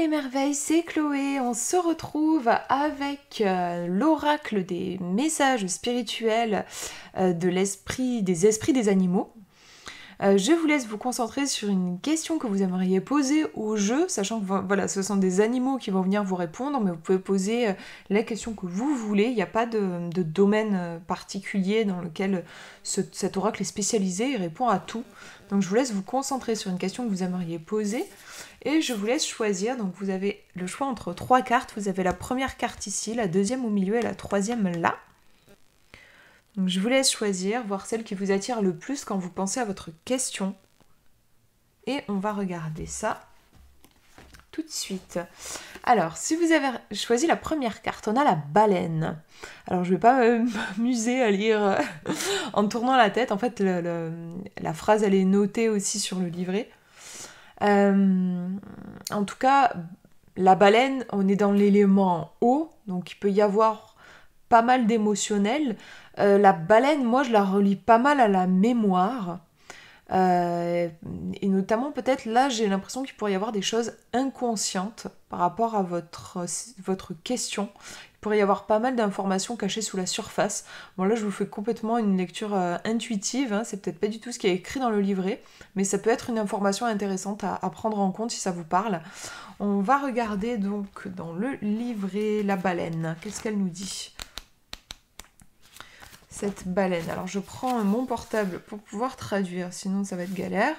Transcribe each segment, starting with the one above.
les merveilles, c'est Chloé. On se retrouve avec l'oracle des messages spirituels des esprits des animaux. Je vous laisse vous concentrer sur une question que vous aimeriez poser au jeu, sachant que voilà, ce sont des animaux qui vont venir vous répondre, mais vous pouvez poser la question que vous voulez. Il n'y a pas de domaine particulier dans lequel cet oracle est spécialisé, il répond à tout. Donc je vous laisse vous concentrer sur une question que vous aimeriez poser, et je vous laisse choisir. Donc vous avez le choix entre 3 cartes. Vous avez la première carte ici, la deuxième au milieu et la troisième là. Donc je vous laisse choisir, voir celle qui vous attire le plus quand vous pensez à votre question. Et on va regarder ça tout de suite. Alors, si vous avez choisi la première carte, on a la baleine. Alors, je ne vais pas m'amuser à lire en tournant la tête. En fait, la phrase, elle est notée aussi sur le livret. En tout cas, la baleine, on est dans l'élément eau, donc il peut y avoir pas mal d'émotionnel. La baleine, moi, je la relie pas mal à la mémoire. Et notamment, peut-être, là, j'ai l'impression qu'il pourrait y avoir des choses inconscientes par rapport à votre question. Il pourrait y avoir pas mal d'informations cachées sous la surface. Bon, là, je vous fais complètement une lecture intuitive. Hein. C'est peut-être pas du tout ce qui est écrit dans le livret, mais ça peut être une information intéressante à prendre en compte si ça vous parle. On va regarder donc dans le livret la baleine. Qu'est-ce qu'elle nous dit ? Cette baleine. Alors je prends mon portable pour pouvoir traduire, sinon ça va être galère.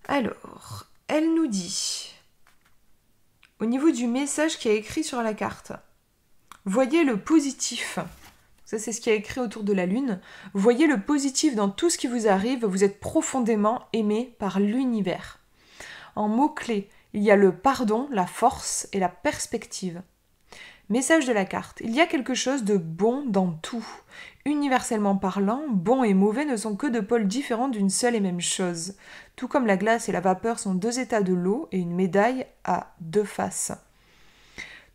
Alors, elle nous dit, au niveau du message qui est écrit sur la carte, voyez le positif. Ça, c'est ce qui est écrit autour de la lune. Voyez le positif dans tout ce qui vous arrive, vous êtes profondément aimé par l'univers. En mots-clés, il y a le pardon, la force et la perspective. Message de la carte. Il y a quelque chose de bon dans tout. Universellement parlant, bon et mauvais ne sont que deux pôles différents d'une seule et même chose. Tout comme la glace et la vapeur sont deux états de l'eau et une médaille a deux faces.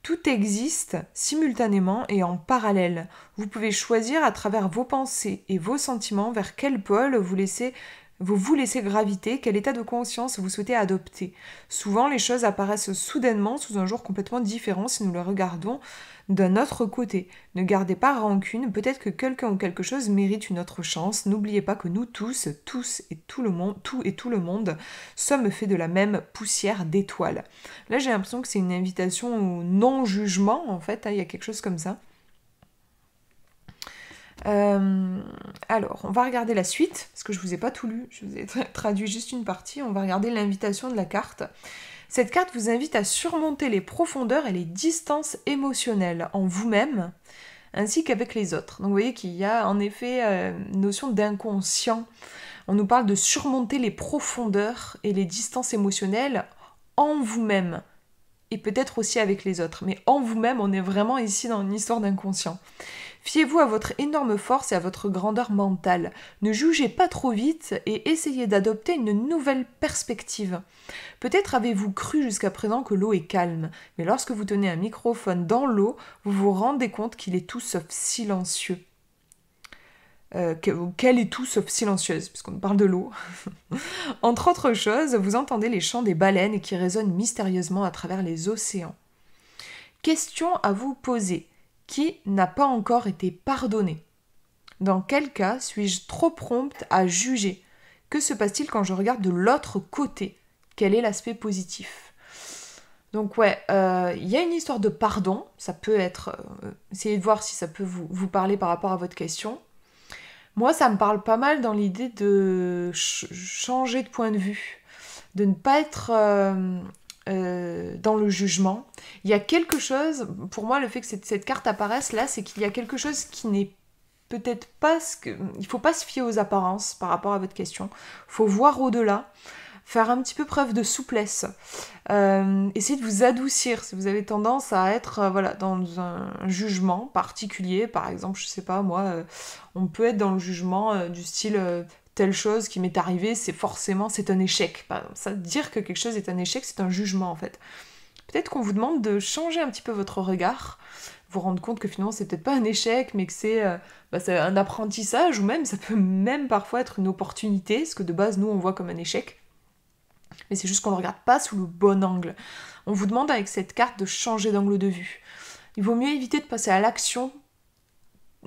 Tout existe simultanément et en parallèle. Vous pouvez choisir à travers vos pensées et vos sentiments vers quel pôle vous vous laissez graviter, quel état de conscience vous souhaitez adopter. Souvent, les choses apparaissent soudainement sous un jour complètement différent si nous le regardons d'un autre côté. Ne gardez pas rancune, peut-être que quelqu'un ou quelque chose mérite une autre chance. N'oubliez pas que nous tous et tout le monde, sommes faits de la même poussière d'étoiles. Là, j'ai l'impression que c'est une invitation au non-jugement, en fait, hein, il y a quelque chose comme ça. Alors, on va regarder la suite, parce que je ne vous ai pas tout lu, je vous ai traduit juste une partie. On va regarder l'invitation de la carte. Cette carte vous invite à surmonter les profondeurs et les distances émotionnelles en vous-même, ainsi qu'avec les autres. Donc vous voyez qu'il y a en effet une notion d'inconscient. On nous parle de surmonter les profondeurs et les distances émotionnelles en vous-même, et peut-être aussi avec les autres. Mais en vous-même, on est vraiment ici dans une histoire d'inconscient. Fiez-vous à votre énorme force et à votre grandeur mentale. Ne jugez pas trop vite et essayez d'adopter une nouvelle perspective. Peut-être avez-vous cru jusqu'à présent que l'eau est calme, mais lorsque vous tenez un microphone dans l'eau, vous vous rendez compte qu'il est tout sauf silencieux. Qu'elle est tout sauf silencieuse, puisqu'on parle de l'eau. Entre autres choses, vous entendez les chants des baleines qui résonnent mystérieusement à travers les océans. Question à vous poser. Qui n'a pas encore été pardonné ? Dans quel cas suis-je trop prompte à juger ? Que se passe-t-il quand je regarde de l'autre côté ? Quel est l'aspect positif ? Donc ouais, il y a une histoire de pardon, ça peut être... essayez de voir si ça peut vous parler par rapport à votre question. Moi, ça me parle pas mal dans l'idée de changer de point de vue, de ne pas être... dans le jugement. Il y a quelque chose, pour moi le fait que cette carte apparaisse là, c'est qu'il y a quelque chose qui n'est peut-être pas il faut pas se fier aux apparences par rapport à votre question, il faut voir au-delà, faire un petit peu preuve de souplesse, essayez de vous adoucir si vous avez tendance à être dans un jugement particulier, par exemple, je sais pas moi, on peut être dans le jugement du style telle chose qui m'est arrivée, c'est un échec. Par exemple, ça, dire que quelque chose est un échec, c'est un jugement en fait. Peut-être qu'on vous demande de changer un petit peu votre regard, vous rendre compte que finalement c'est peut-être pas un échec, mais que c'est un apprentissage, ou même ça peut même parfois être une opportunité, ce que de base nous on voit comme un échec. Mais c'est juste qu'on ne regarde pas sous le bon angle. On vous demande avec cette carte de changer d'angle de vue. Il vaut mieux éviter de passer à l'action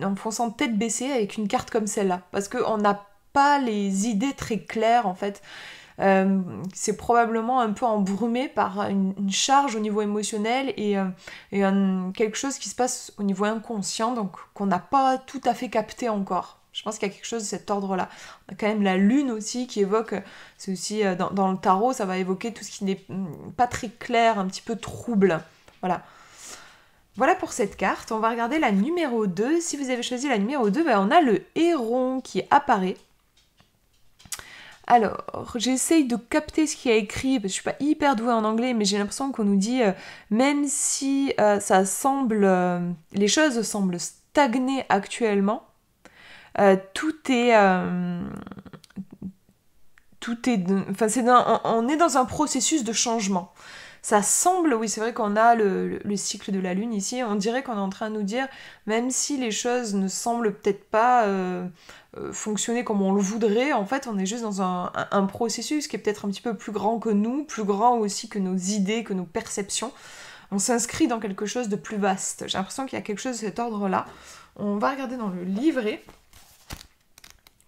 en fonçant tête baissée avec une carte comme celle-là. Parce qu'on n'a pas les idées très claires en fait. C'est probablement un peu embrumé par une charge au niveau émotionnel et quelque chose qui se passe au niveau inconscient, donc qu'on n'a pas tout à fait capté encore. Je pense qu'il y a quelque chose de cet ordre-là. On a quand même la lune aussi qui évoque, c'est aussi dans le tarot, ça va évoquer tout ce qui n'est pas très clair, un petit peu trouble. Voilà. Voilà pour cette carte. On va regarder la numéro 2. Si vous avez choisi la numéro 2, on a le héron qui apparaît. Alors, j'essaye de capter ce qu'il y a écrit, parce que je suis pas hyper douée en anglais, mais j'ai l'impression qu'on nous dit, même si ça semble, les choses semblent stagner actuellement, tout est, on est dans un processus de changement. Ça semble, oui, c'est vrai qu'on a le cycle de la lune ici, on dirait qu'on est en train de nous dire, même si les choses ne semblent peut-être pas fonctionner comme on le voudrait, en fait, on est juste dans un processus qui est peut-être un petit peu plus grand que nous, plus grand aussi que nos idées, que nos perceptions. On s'inscrit dans quelque chose de plus vaste. J'ai l'impression qu'il y a quelque chose de cet ordre-là. On va regarder dans le livret.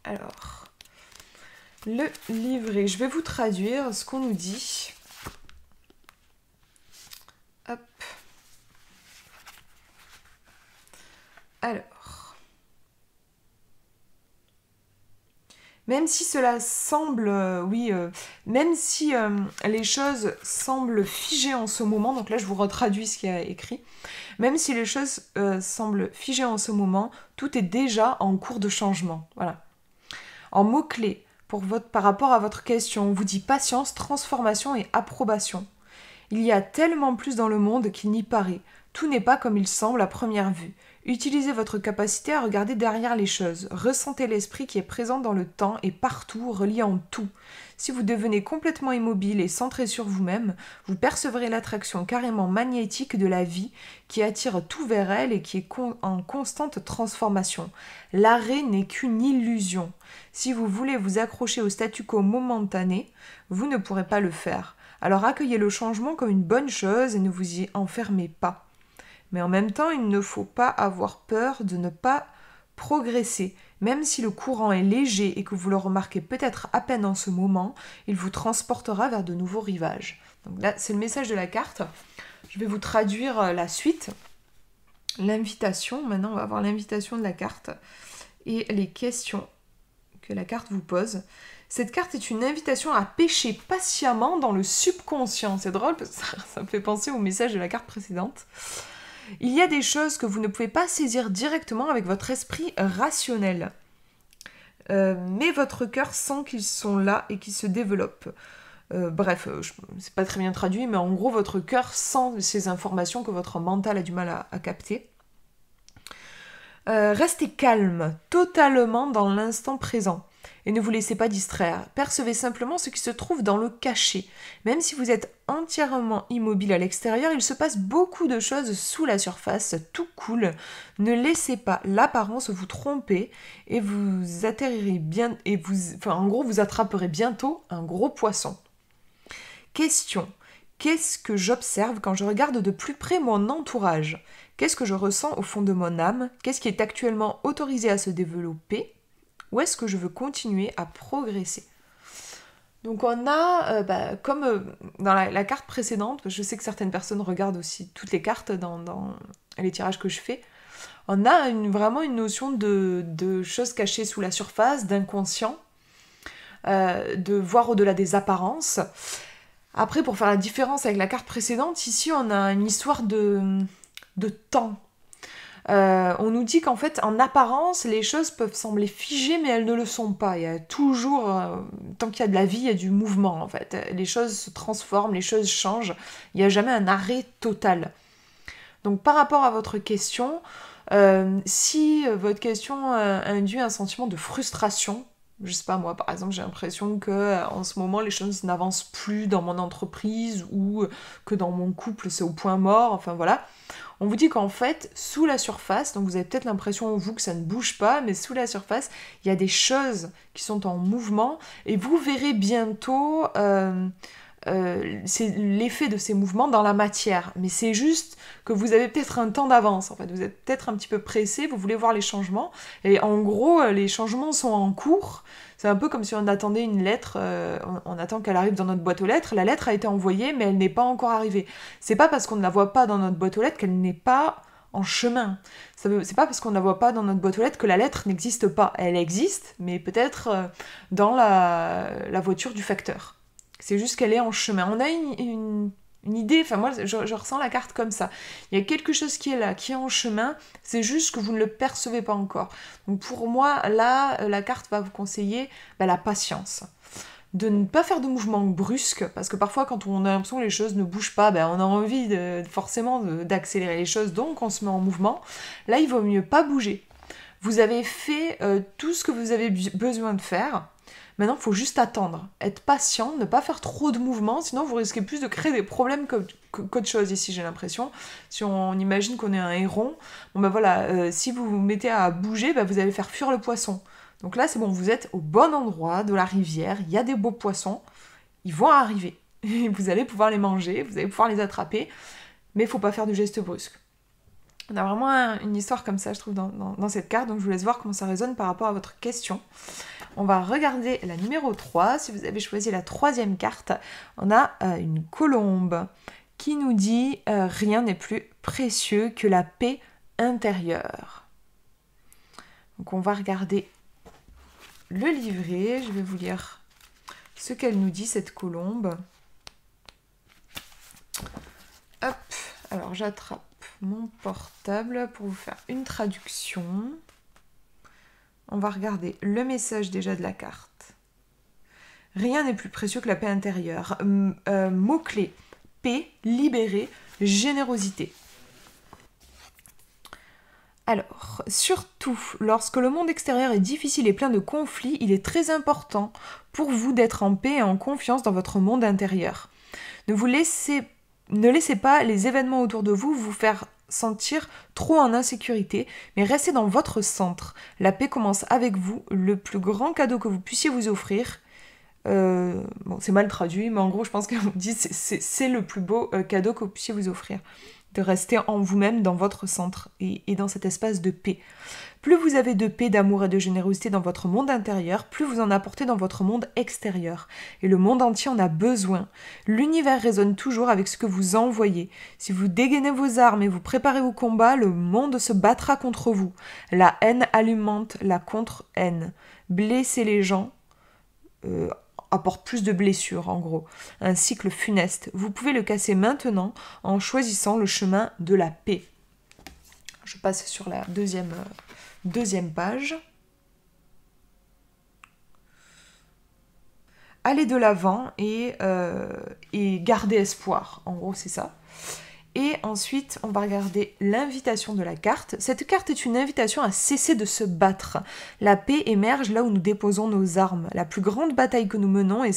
Alors, le livret, je vais vous traduire ce qu'on nous dit. Hop. Alors. Même si cela semble, même si les choses semblent figées en ce moment, donc là je vous retraduis ce qui est écrit, même si les choses semblent figées en ce moment, tout est déjà en cours de changement. Voilà. En mots-clés, par rapport à votre question, on vous dit patience, transformation et approbation. Il y a tellement plus dans le monde qu'il n'y paraît. Tout n'est pas comme il semble à première vue. Utilisez votre capacité à regarder derrière les choses. Ressentez l'esprit qui est présent dans le temps et partout, reliant tout. Si vous devenez complètement immobile et centré sur vous-même, vous percevrez l'attraction carrément magnétique de la vie qui attire tout vers elle et qui est en constante transformation. L'arrêt n'est qu'une illusion. Si vous voulez vous accrocher au statu quo momentané, vous ne pourrez pas le faire. Alors accueillez le changement comme une bonne chose et ne vous y enfermez pas. Mais en même temps, il ne faut pas avoir peur de ne pas progresser. Même si le courant est léger et que vous le remarquez peut-être à peine en ce moment, il vous transportera vers de nouveaux rivages. Donc là, c'est le message de la carte. Je vais vous traduire la suite. L'invitation, maintenant on va voir l'invitation de la carte et les questions que la carte vous pose. Cette carte est une invitation à pêcher patiemment dans le subconscient. C'est drôle parce que ça me fait penser au message de la carte précédente. Il y a des choses que vous ne pouvez pas saisir directement avec votre esprit rationnel. Mais votre cœur sent qu'ils sont là et qu'ils se développent. C'est pas très bien traduit, mais en gros, votre cœur sent ces informations que votre mental a du mal à capter. Restez calme, totalement dans l'instant présent. Et ne vous laissez pas distraire. Percevez simplement ce qui se trouve dans le cachet. Même si vous êtes entièrement immobile à l'extérieur, il se passe beaucoup de choses sous la surface, tout coule. Ne laissez pas l'apparence vous tromper et vous atterrirez bien vous attraperez bientôt un gros poisson. Question. Qu'est-ce que j'observe quand je regarde de plus près mon entourage ? Qu'est-ce que je ressens au fond de mon âme ? Qu'est-ce qui est actuellement autorisé à se développer ? Où est-ce que je veux continuer à progresser ? Donc on a, comme dans la carte précédente, je sais que certaines personnes regardent aussi toutes les cartes dans les tirages que je fais, on a vraiment une notion de choses cachées sous la surface, d'inconscient, de voir au-delà des apparences. Après, pour faire la différence avec la carte précédente, ici on a une histoire de temps. On nous dit qu'en fait, en apparence, les choses peuvent sembler figées, mais elles ne le sont pas. Il y a toujours, tant qu'il y a de la vie, il y a du mouvement, en fait. Les choses se transforment, les choses changent. Il n'y a jamais un arrêt total. Donc, par rapport à votre question, si votre question induit un sentiment de frustration, Je sais pas, moi, par exemple, j'ai l'impression que en ce moment, les choses n'avancent plus dans mon entreprise ou que dans mon couple, c'est au point mort. Enfin, voilà. On vous dit qu'en fait, sous la surface, donc vous avez peut-être l'impression, vous, que ça ne bouge pas, mais sous la surface, il y a des choses qui sont en mouvement et vous verrez bientôt c'est l'effet de ces mouvements dans la matière. Mais c'est juste que vous avez peut-être un temps d'avance, en fait. Vous êtes peut-être un petit peu pressé, vous voulez voir les changements. Et en gros, les changements sont en cours. C'est un peu comme si on attendait une lettre, on attend qu'elle arrive dans notre boîte aux lettres. La lettre a été envoyée, mais elle n'est pas encore arrivée. C'est pas parce qu'on ne la voit pas dans notre boîte aux lettres qu'elle n'est pas en chemin. C'est pas parce qu'on ne la voit pas dans notre boîte aux lettres que la lettre n'existe pas. Elle existe, mais peut-être dans la voiture du facteur. C'est juste qu'elle est en chemin. On a une idée, enfin moi je ressens la carte comme ça. Il y a quelque chose qui est là, qui est en chemin, c'est juste que vous ne le percevez pas encore. Donc pour moi, là, la carte va vous conseiller la patience. De ne pas faire de mouvements brusques, parce que parfois quand on a l'impression que les choses ne bougent pas, on a envie forcément d'accélérer les choses, donc on se met en mouvement. Là, il vaut mieux pas bouger. Vous avez fait tout ce que vous avez besoin de faire. Maintenant, il faut juste attendre, être patient, ne pas faire trop de mouvements, sinon vous risquez plus de créer des problèmes qu'autre chose ici, j'ai l'impression. Si on imagine qu'on est un héron, si vous vous mettez à bouger, vous allez faire fuir le poisson. Donc là, c'est bon, vous êtes au bon endroit de la rivière, il y a des beaux poissons, ils vont arriver. Et vous allez pouvoir les manger, vous allez pouvoir les attraper, mais il ne faut pas faire de gestes brusques. On a vraiment une histoire comme ça, je trouve, dans cette carte, donc je vous laisse voir comment ça résonne par rapport à votre question. On va regarder la numéro 3. Si vous avez choisi la 3e carte, on a une colombe qui nous dit « Rien n'est plus précieux que la paix intérieure ». Donc on va regarder le livret. Je vais vous lire ce qu'elle nous dit, cette colombe. Hop, alors j'attrape mon portable pour vous faire une traduction. On va regarder le message déjà de la carte. Rien n'est plus précieux que la paix intérieure. Mot-clé, paix, libérée, générosité. Alors, surtout, lorsque le monde extérieur est difficile et plein de conflits, il est très important pour vous d'être en paix et en confiance dans votre monde intérieur. Ne laissez pas les événements autour de vous vous faire sentir trop en insécurité, mais restez dans votre centre. La paix commence avec vous, le plus grand cadeau que vous puissiez vous offrir. C'est mal traduit, mais en gros, je pense qu'elle vous dit c'est le plus beau cadeau que vous puissiez vous offrir. De rester en vous-même, dans votre centre et dans cet espace de paix. Plus vous avez de paix, d'amour et de générosité dans votre monde intérieur, plus vous en apportez dans votre monde extérieur. Et le monde entier en a besoin. L'univers résonne toujours avec ce que vous envoyez. Si vous dégainez vos armes et vous préparez au combat, le monde se battra contre vous. La haine alimente la contre-haine. Blesser les gens apporte plus de blessures, en gros. Un cycle funeste. Vous pouvez le casser maintenant en choisissant le chemin de la paix. Je passe sur la deuxième page. Allez de l'avant et gardez espoir. En gros, c'est ça. Et ensuite, on va regarder l'invitation de la carte. Cette carte est une invitation à cesser de se battre. La paix émerge là où nous déposons nos armes. La plus grande bataille que nous menons est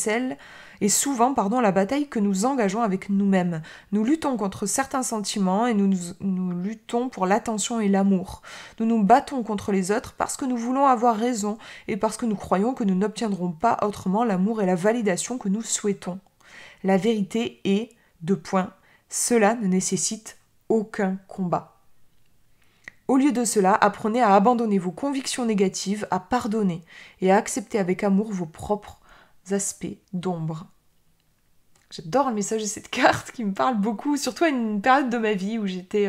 souvent la bataille que nous engageons avec nous-mêmes. Nous luttons contre certains sentiments et nous luttons pour l'attention et l'amour. Nous nous battons contre les autres parce que nous voulons avoir raison et parce que nous croyons que nous n'obtiendrons pas autrement l'amour et la validation que nous souhaitons. La vérité est, cela ne nécessite aucun combat. Au lieu de cela, apprenez à abandonner vos convictions négatives, à pardonner et à accepter avec amour vos propres aspects d'ombre. J'adore le message de cette carte qui me parle beaucoup, surtout à une période de ma vie où j'étais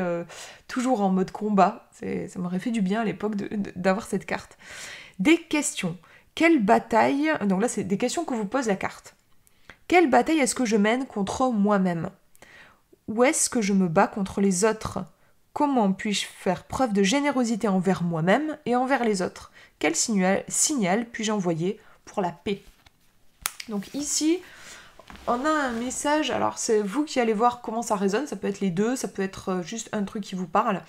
toujours en mode combat. Ça m'aurait fait du bien à l'époque d'avoir cette carte. Des questions. Quelle bataille... Donc là, c'est des questions que vous pose la carte. Quelle bataille est-ce que je mène contre moi-même ? Où est-ce que je me bats contre les autres ? Comment puis-je faire preuve de générosité envers moi-même et envers les autres ? Quel signal puis-je envoyer pour la paix ? Donc ici, on a un message, alors c'est vous qui allez voir comment ça résonne, ça peut être les deux, ça peut être juste un truc qui vous parle.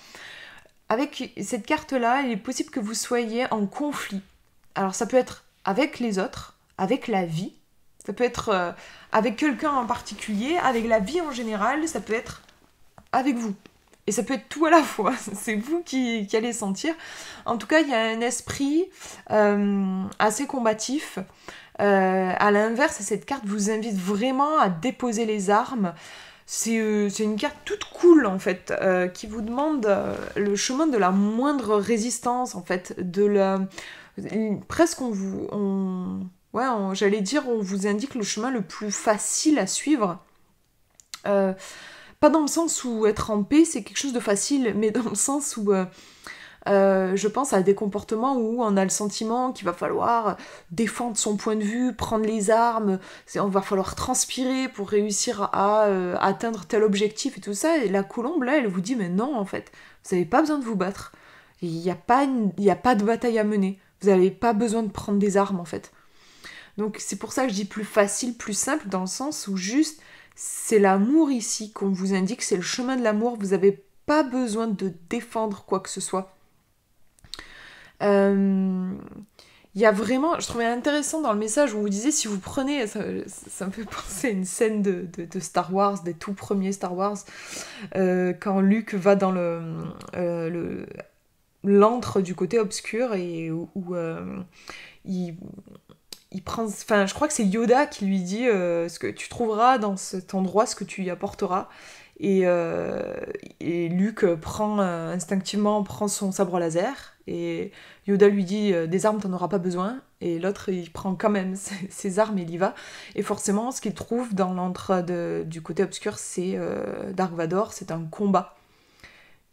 Avec cette carte-là, il est possible que vous soyez en conflit. Alors ça peut être avec les autres, avec la vie. Ça peut être avec quelqu'un en particulier, avec la vie en général, ça peut être avec vous. Et ça peut être tout à la fois, c'est vous qui allez sentir. En tout cas, il y a un esprit assez combatif. À l'inverse, cette carte vous invite vraiment à déposer les armes. C'est une carte toute cool, en fait, qui vous demande le chemin de la moindre résistance, en fait. Presque j'allais dire, on vous indique le chemin le plus facile à suivre. Pas dans le sens où être en paix, c'est quelque chose de facile, mais dans le sens où je pense à des comportements où on a le sentiment qu'il va falloir défendre son point de vue, prendre les armes, on va falloir transpirer pour réussir à atteindre tel objectif et tout ça. Et la colombe, là, elle vous dit, mais non, en fait, vous n'avez pas besoin de vous battre. Il n'y a pas de bataille à mener. Vous n'avez pas besoin de prendre des armes, en fait. Donc c'est pour ça que je dis plus facile, plus simple, dans le sens où juste c'est l'amour ici qu'on vous indique, c'est le chemin de l'amour, vous n'avez pas besoin de défendre quoi que ce soit. Il y a vraiment, je trouvais intéressant dans le message où on vous disait, si vous prenez, ça me fait penser à une scène de Star Wars, des tout premiers Star Wars, quand Luke va dans l'antre du côté obscur et où il prend, enfin, je crois que c'est Yoda qui lui dit ce que tu trouveras dans cet endroit, ce que tu y apporteras. Et Luke instinctivement prend son sabre laser. Et Yoda lui dit des armes, t'en auras pas besoin. Et l'autre, il prend quand même ses armes et il y va. Et forcément, ce qu'il trouve dans l'antre du côté obscur, c'est Dark Vador, c'est un combat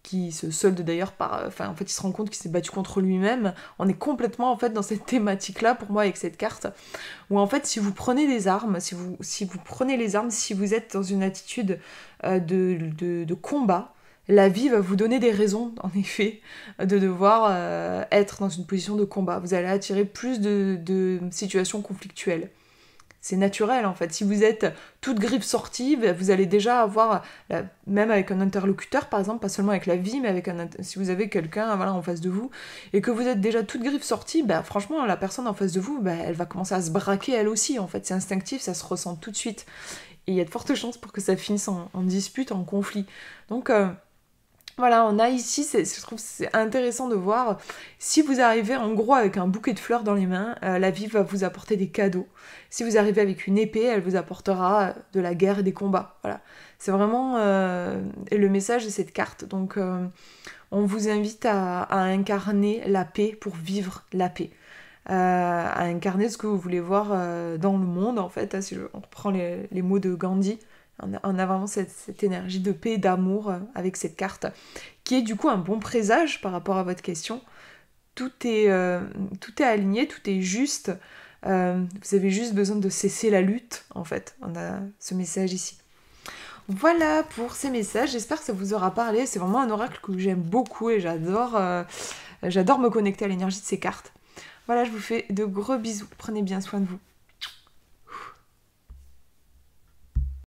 qui se solde d'ailleurs par... Enfin, en fait, il se rend compte qu'il s'est battu contre lui-même. On est complètement, en fait, dans cette thématique-là, pour moi, avec cette carte, où, en fait, si vous prenez des armes, si vous prenez les armes, si vous êtes dans une attitude de combat, la vie va vous donner des raisons, en effet, de devoir être dans une position de combat. Vous allez attirer plus de situations conflictuelles. C'est naturel en fait. Si vous êtes toute griffe sortie, vous allez déjà avoir, même avec un interlocuteur par exemple, pas seulement avec la vie, mais si vous avez quelqu'un en face de vous, et que vous êtes déjà toute griffe sortie, franchement la personne en face de vous, elle va commencer à se braquer elle aussi en fait. C'est instinctif, ça se ressent tout de suite. Et il y a de fortes chances pour que ça finisse en dispute, en conflit. Donc voilà, on a ici, je trouve que c'est intéressant de voir, si vous arrivez en gros avec un bouquet de fleurs dans les mains, la vie va vous apporter des cadeaux. Si vous arrivez avec une épée, elle vous apportera de la guerre et des combats. Voilà, c'est vraiment le message de cette carte. Donc on vous invite à incarner la paix pour vivre la paix. À incarner ce que vous voulez voir dans le monde en fait. Si on reprend les mots de Gandhi, on a vraiment cette énergie de paix et d'amour avec cette carte, qui est du coup un bon présage par rapport à votre question. Tout est aligné, tout est juste. Vous avez juste besoin de cesser la lutte, en fait. On a ce message ici. Voilà pour ces messages, j'espère que ça vous aura parlé. C'est vraiment un oracle que j'aime beaucoup et j'adore me connecter à l'énergie de ces cartes. Voilà, je vous fais de gros bisous. Prenez bien soin de vous.